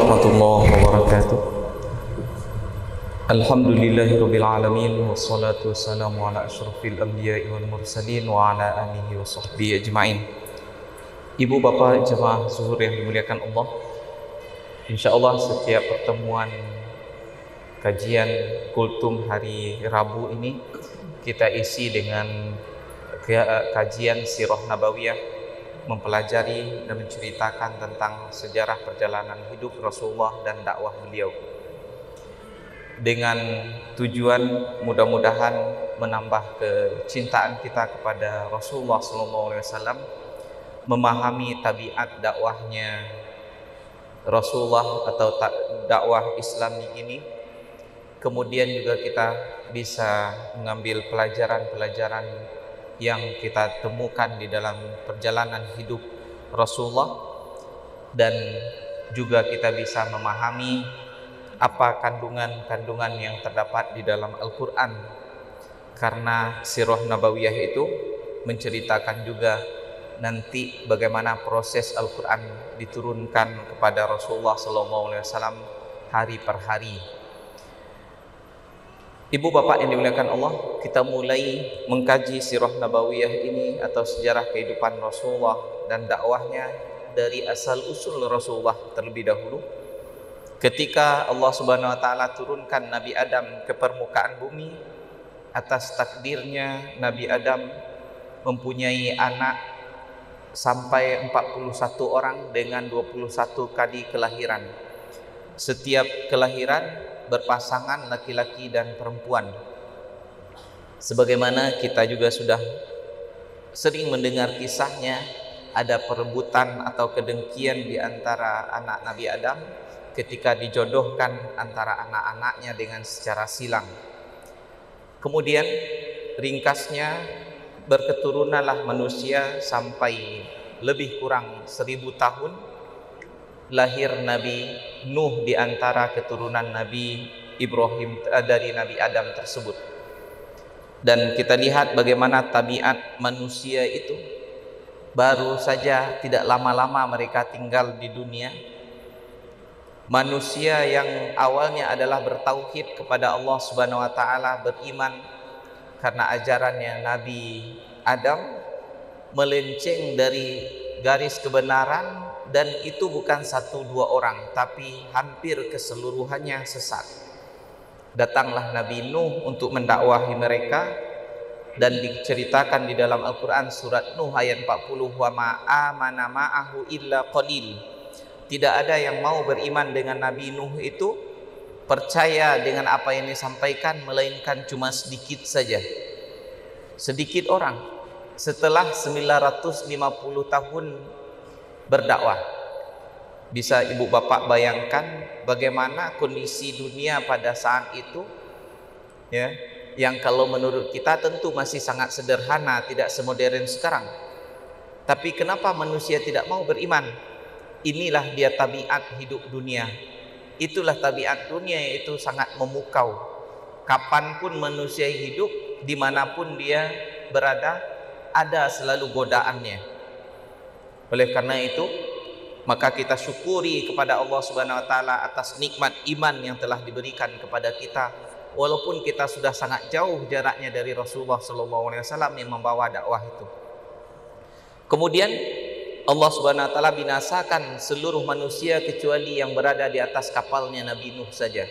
warahmatullahi wabarakatuh. Alhamdulillahirabbil alamin wassalatu wassalamu ala asyrafil anbiya'i wal mursalin wa ala alihi wa sahbihi ajmain. Ibu bapak jemaah zuhur yang dimuliakan Allah, insyaallah setiap pertemuan kajian kultum hari Rabu ini kita isi dengan kajian sirah nabawiyah, mempelajari dan menceritakan tentang sejarah perjalanan hidup Rasulullah dan dakwah beliau, dengan tujuan mudah-mudahan menambah kecintaan kita kepada Rasulullah SAW, memahami tabiat dakwahnya Rasulullah atau dakwah Islami ini. Kemudian juga kita bisa mengambil pelajaran-pelajaran yang kita temukan di dalam perjalanan hidup Rasulullah, dan juga kita bisa memahami apa kandungan-kandungan yang terdapat di dalam Al-Quran, karena sirah nabawiyah itu menceritakan juga nanti bagaimana proses Al-Quran diturunkan kepada Rasulullah SAW hari per hari. Ibu bapak yang dimuliakan Allah, kita mulai mengkaji sirah nabawiyah ini atau sejarah kehidupan Rasulullah dan dakwahnya dari asal usul Rasulullah terlebih dahulu. Ketika Allah Subhanahu wa taala turunkan Nabi Adam ke permukaan bumi, atas takdirnya Nabi Adam mempunyai anak sampai 41 orang dengan 21 kali kelahiran. Setiap kelahiran berpasangan laki-laki dan perempuan. Sebagaimana kita juga sudah sering mendengar kisahnya, ada perebutan atau kedengkian di antara anak Nabi Adam ketika dijodohkan antara anak-anaknya dengan secara silang. Kemudian ringkasnya berketurunanlah manusia sampai lebih kurang 1000 tahun. Lahir Nabi Nuh di antara keturunan Nabi Ibrahim dari Nabi Adam tersebut. Dan kita lihat bagaimana tabiat manusia itu, baru saja tidak lama-lama mereka tinggal di dunia. Manusia yang awalnya adalah bertauhid kepada Allah Subhanahu wa taala, beriman karena ajarannya Nabi Adam, melenceng dari garis kebenaran, dan itu bukan 1-2 orang, tapi hampir keseluruhannya sesat. Datanglah Nabi Nuh untuk mendakwahi mereka, dan diceritakan di dalam Al-Quran surat Nuh ayat 40, wa ma'amana ma'ahu illa qalil. Tidak ada yang mau beriman dengan Nabi Nuh itu, percaya dengan apa yang disampaikan, melainkan cuma sedikit saja. Sedikit orang setelah 950 tahun berdakwah. Bisa ibu bapak bayangkan bagaimana kondisi dunia pada saat itu, ya, yang kalau menurut kita tentu masih sangat sederhana, tidak semodern sekarang. Tapi kenapa manusia tidak mau beriman? Inilah dia tabiat hidup dunia. Itulah tabiat dunia, yaitu sangat memukau. Kapanpun manusia hidup, dimanapun dia berada, ada selalu godaannya. Oleh karena itu, maka kita syukuri kepada Allah Subhanahu wa taala atas nikmat iman yang telah diberikan kepada kita, walaupun kita sudah sangat jauh jaraknya dari Rasulullah SAW yang membawa dakwah itu. Kemudian Allah Subhanahu wa taala binasakan seluruh manusia kecuali yang berada di atas kapalnya Nabi Nuh saja.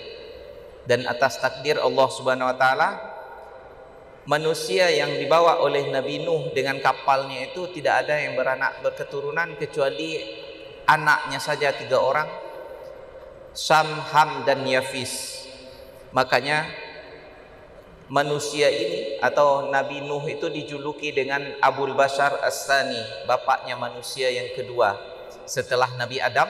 Dan atas takdir Allah Subhanahu wa taala, manusia yang dibawa oleh Nabi Nuh dengan kapalnya itu tidak ada yang beranak berketurunan kecuali anaknya saja 3 orang, Sam, Ham, dan Yafis. Makanya manusia ini atau Nabi Nuh itu dijuluki dengan Abul Bashar As-Sani, bapaknya manusia yang kedua setelah Nabi Adam.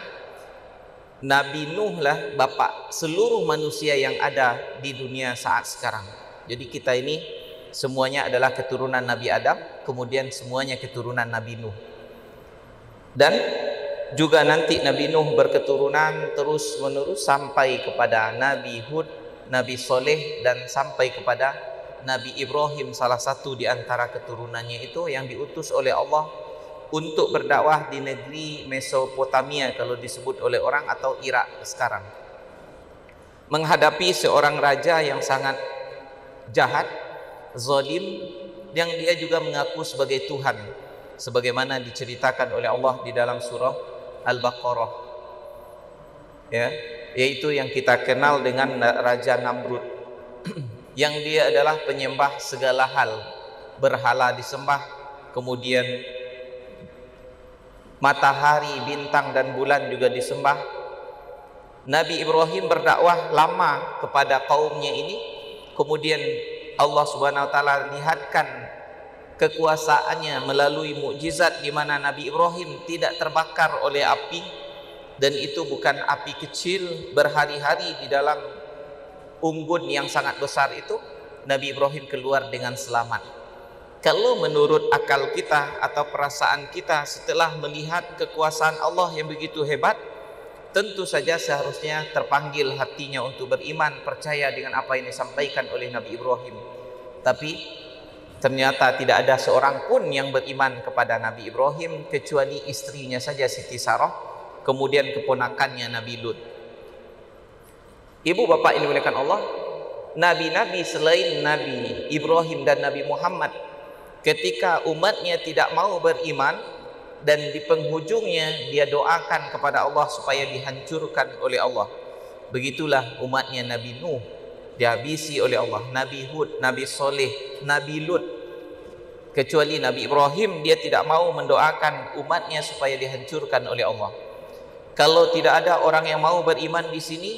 Nabi Nuh lah bapak seluruh manusia yang ada di dunia saat sekarang. Jadi kita ini semuanya adalah keturunan Nabi Adam, kemudian semuanya keturunan Nabi Nuh. Dan juga nanti Nabi Nuh berketurunan terus menerus sampai kepada Nabi Hud, Nabi Soleh, dan sampai kepada Nabi Ibrahim, salah satu di antara keturunannya itu yang diutus oleh Allah untuk berdakwah di negeri Mesopotamia kalau disebut oleh orang, atau Irak sekarang, menghadapi seorang raja yang sangat jahat, zalim, yang dia juga mengaku sebagai Tuhan, sebagaimana diceritakan oleh Allah di dalam surah Al-Baqarah, ya, yaitu yang kita kenal dengan Raja Namrud, yang dia adalah penyembah segala hal, berhala disembah, kemudian matahari, bintang dan bulan juga disembah. Nabi Ibrahim berdakwah lama kepada kaumnya ini, kemudian Allah Subhanahu wa taala lihatkan kekuasaannya melalui mukjizat di mana Nabi Ibrahim tidak terbakar oleh api, dan itu bukan api kecil, berhari-hari di dalam unggun yang sangat besar itu Nabi Ibrahim keluar dengan selamat. Kalau menurut akal kita atau perasaan kita setelah melihat kekuasaan Allah yang begitu hebat, tentu saja seharusnya terpanggil hatinya untuk beriman, percaya dengan apa yang disampaikan oleh Nabi Ibrahim. Tapi ternyata tidak ada seorang pun yang beriman kepada Nabi Ibrahim kecuali istrinya saja, Siti Sarah, kemudian keponakannya Nabi Lut. Ibu bapak ini dimuliakan Allah, nabi-nabi selain Nabi Ibrahim dan Nabi Muhammad, ketika umatnya tidak mau beriman dan di penghujungnya dia doakan kepada Allah supaya dihancurkan oleh Allah. Begitulah umatnya Nabi Nuh, dihabisi oleh Allah, Nabi Hud, Nabi Soleh, Nabi Lut. Kecuali Nabi Ibrahim, dia tidak mau mendoakan umatnya supaya dihancurkan oleh Allah. Kalau tidak ada orang yang mau beriman di sini,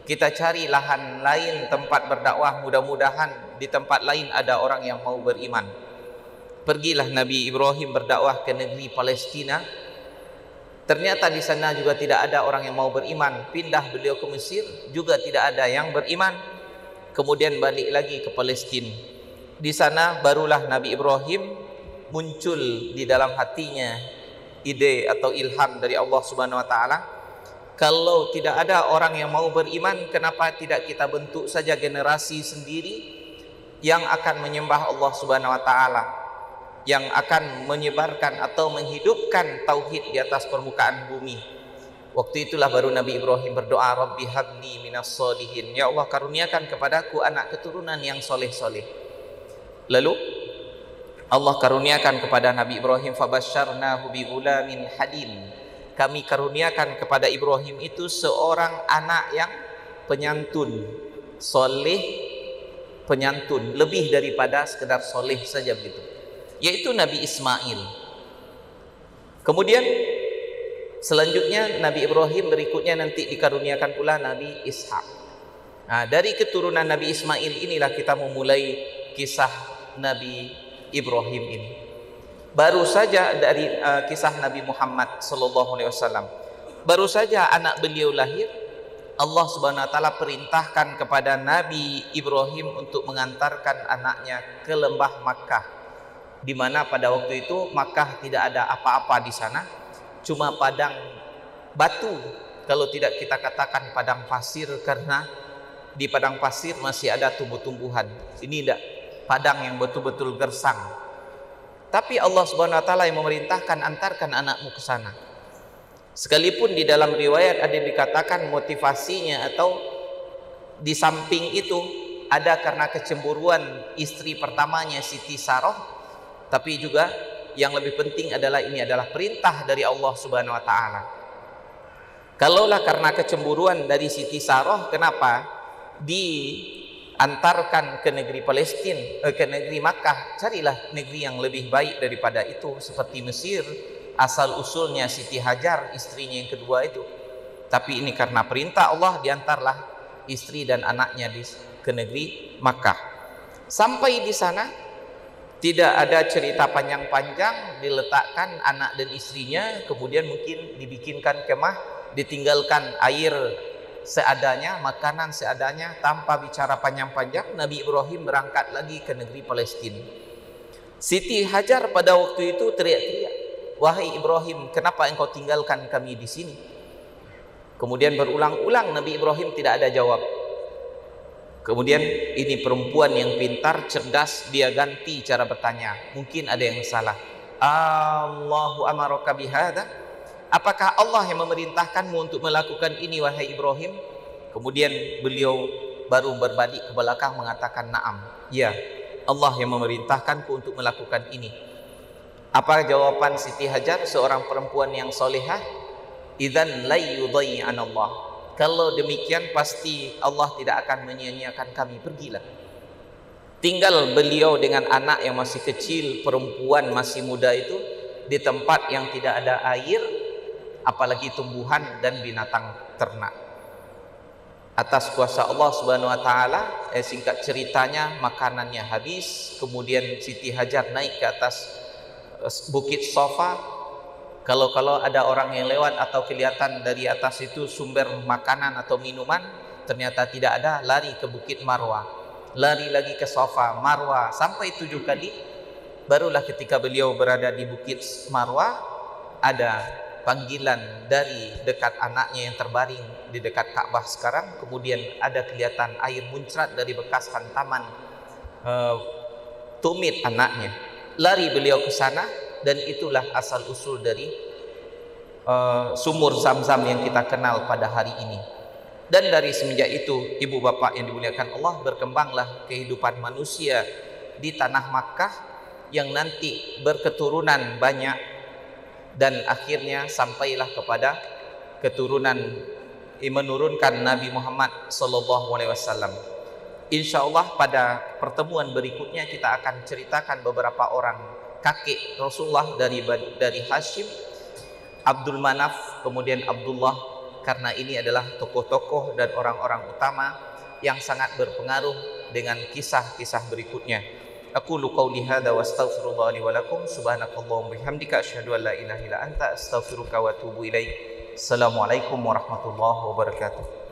kita cari lahan lain tempat berdakwah, mudah-mudahan di tempat lain ada orang yang mau beriman. Pergilah Nabi Ibrahim berdakwah ke negeri Palestina. Ternyata di sana juga tidak ada orang yang mau beriman. Pindah beliau ke Mesir, juga tidak ada yang beriman. Kemudian balik lagi ke Palestina. Di sana barulah Nabi Ibrahim muncul di dalam hatinya ide atau ilham dari Allah Subhanahu wa taala. Kalau tidak ada orang yang mau beriman, kenapa tidak kita bentuk saja generasi sendiri yang akan menyembah Allah Subhanahu wa taala, yang akan menyebarkan atau menghidupkan tauhid di atas permukaan bumi. Waktu itulah baru Nabi Ibrahim berdoa, Rabbi habli minas solihin, ya Allah karuniakan kepadaku anak keturunan yang soleh-soleh. Lalu Allah karuniakan kepada Nabi Ibrahim, fabasyarnahu bi gulamin halim, kami karuniakan kepada Ibrahim itu seorang anak yang penyantun, soleh, penyantun, lebih daripada sekedar soleh saja begitu, yaitu Nabi Ismail. Kemudian selanjutnya Nabi Ibrahim berikutnya nanti dikaruniakan pula Nabi Ishak. Nah, dari keturunan Nabi Ismail inilah kita memulai kisah Nabi Ibrahim ini. Baru saja dari kisah Nabi Muhammad sallallahu alaihi wasallam, baru saja anak beliau lahir, Allah Subhanahu wa taala perintahkan kepada Nabi Ibrahim untuk mengantarkan anaknya ke lembah Makkah, di mana pada waktu itu Makkah tidak ada apa-apa di sana, cuma padang batu, kalau tidak kita katakan padang pasir, karena di padang pasir masih ada tumbuh-tumbuhan. Ini tidak padang yang betul-betul gersang. Tapi Allah Subhanahu wa taala yang memerintahkan, antarkan anakmu ke sana. Sekalipun di dalam riwayat ada yang dikatakan motivasinya atau di samping itu ada karena kecemburuan istri pertamanya Siti Sarah, tapi juga yang lebih penting adalah ini adalah perintah dari Allah Subhanahu wa taala. Kalaulah karena kecemburuan dari Siti Sarah, kenapa diantarkan ke negeri Palestina, ke negeri Makkah? Carilah negeri yang lebih baik daripada itu, seperti Mesir, asal usulnya Siti Hajar, istrinya yang kedua itu. Tapi ini karena perintah Allah, diantarlah istri dan anaknya ke negeri Makkah. Sampai di sana tidak ada cerita panjang-panjang, diletakkan anak dan istrinya, kemudian mungkin dibikinkan kemah, ditinggalkan air seadanya, makanan seadanya, tanpa bicara panjang-panjang. Nabi Ibrahim berangkat lagi ke negeri Palestina. Siti Hajar pada waktu itu teriak-teriak, wahai Ibrahim, kenapa engkau tinggalkan kami di sini? Kemudian berulang-ulang Nabi Ibrahim tidak ada jawab. Kemudian ini perempuan yang pintar, cerdas, dia ganti cara bertanya. Mungkin ada yang salah. Allahu amaraka bihadza? Apakah Allah yang memerintahkanmu untuk melakukan ini wahai Ibrahim? Kemudian beliau baru berbalik ke belakang mengatakan na'am. Ya, Allah yang memerintahkanku untuk melakukan ini. Apa jawaban Siti Hajar, seorang perempuan yang solehah? Idzan la yudayyi'an Allah. Kalau demikian pasti Allah tidak akan menyia-nyiakan kami, pergilah. Tinggal beliau dengan anak yang masih kecil, perempuan masih muda itu, di tempat yang tidak ada air, apalagi tumbuhan dan binatang ternak. Atas kuasa Allah Subhanahu wa taala, singkat ceritanya makanannya habis, kemudian Siti Hajar naik ke atas bukit Safa. Kalau ada orang yang lewat atau kelihatan dari atas itu sumber makanan atau minuman, ternyata tidak ada, lari ke bukit Marwah, lari lagi ke Safa, Marwah, sampai 7 kali. Barulah ketika beliau berada di bukit Marwah, ada panggilan dari dekat anaknya yang terbaring di dekat Ka'bah sekarang. Kemudian ada kelihatan air muncrat dari bekas hantaman tumit anaknya. Lari beliau ke sana, dan itulah asal usul dari sumur Zam-Zam yang kita kenal pada hari ini. Dan dari semenjak itu, ibu bapak yang dimuliakan Allah, berkembanglah kehidupan manusia di tanah Makkah yang nanti berketurunan banyak, dan akhirnya sampailah kepada keturunan menurunkan Nabi Muhammad SAW. Insyaallah pada pertemuan berikutnya kita akan ceritakan beberapa orang kakek Rasulullah dari Hashim, Abdul Manaf, kemudian Abdullah, karena ini adalah tokoh-tokoh dan orang-orang utama yang sangat berpengaruh dengan kisah-kisah berikutnya. Aqulu qawli hadza wa astaghfirullah li wa lakum, subhanakallahumma bihamdika asyhadu an la ilaha illa anta astaghfiruka wa atubu ilaik. Assalamualaikum warahmatullahi wabarakatuh.